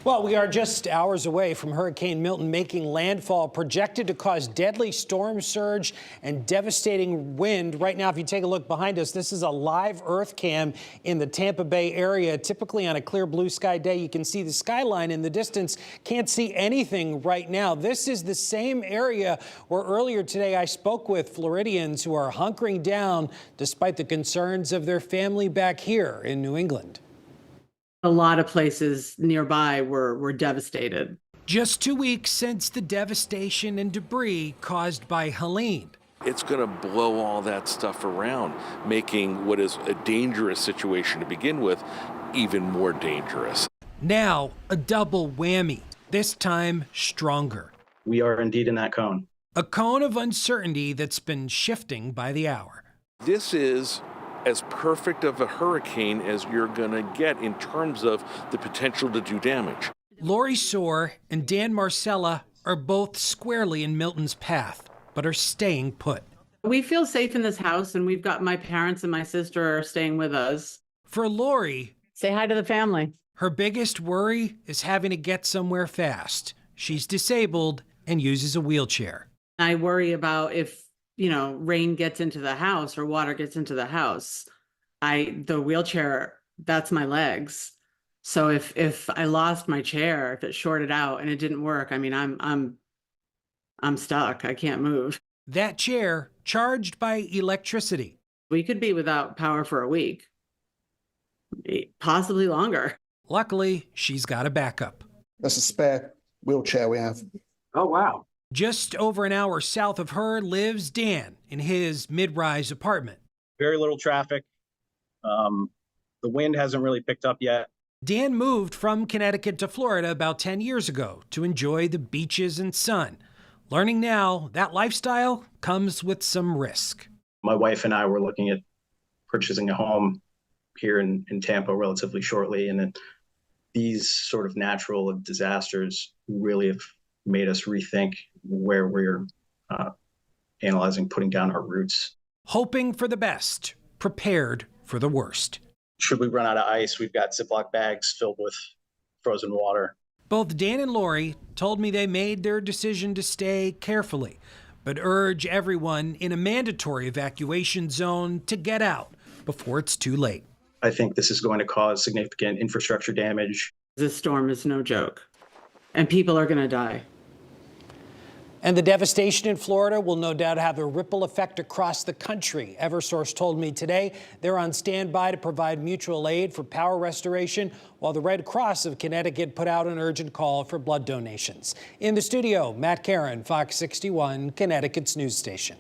Well, we are just hours away from Hurricane Milton making landfall, projected to cause deadly storm surge and devastating wind. Right now, if you take a look behind us, this is a live earth cam in the Tampa Bay area. Typically on a clear blue sky day, you can see the skyline in the distance. Can't see anything right now. This is the same area where earlier today I spoke with Floridians who are hunkering down despite the concerns of their family back here in New England. A lot of places nearby were devastated. Just 2 weeks since the devastation and debris caused by Helene. It's going to blow all that stuff around, making what is a dangerous situation to begin with even more dangerous. Now, a double whammy, this time stronger. We are indeed in that cone. A cone of uncertainty that's been shifting by the hour. This is as perfect of a hurricane as you're going to get in terms of the potential to do damage. Lori Soar and Dan Marcella are both squarely in Milton's path, but are staying put. We feel safe in this house, and we've got my parents and my sister are staying with us. For Lori, Say hi to the family. her biggest worry is having to get somewhere fast. She's disabled and uses a wheelchair. I worry about if, rain gets into the house or water gets into the house. The wheelchair, that's my legs. So if I lost my chair, if it shorted out and it didn't work, I mean, I'm stuck. I can't move. That chair charged by electricity. We could be without power for a week, possibly longer. Luckily, she's got a backup. That's a spare wheelchair we have. Oh, wow. Just over an hour south of her lives Dan in his mid-rise apartment. Very little traffic. The wind hasn't really picked up yet. Dan moved from Connecticut to Florida about 10 years ago to enjoy the beaches and sun. Learning now that lifestyle comes with some risk. My wife and I were looking at purchasing a home here in Tampa relatively shortly. And then these sort of natural disasters really have made us rethink where we're analyzing putting down our roots. Hoping for the best, prepared for the worst. Should we run out of ice, we've got Ziploc bags filled with frozen water. Both Dan and Lori told me they made their decision to stay carefully, but urge everyone in a mandatory evacuation zone to get out before it's too late. I think this is going to cause significant infrastructure damage. This storm is no joke, and people are going to die. And the devastation in Florida will no doubt have a ripple effect across the country. Eversource told me today they're on standby to provide mutual aid for power restoration, while the Red Cross of Connecticut put out an urgent call for blood donations. In the studio, Matt Caron, Fox 61, Connecticut's news station.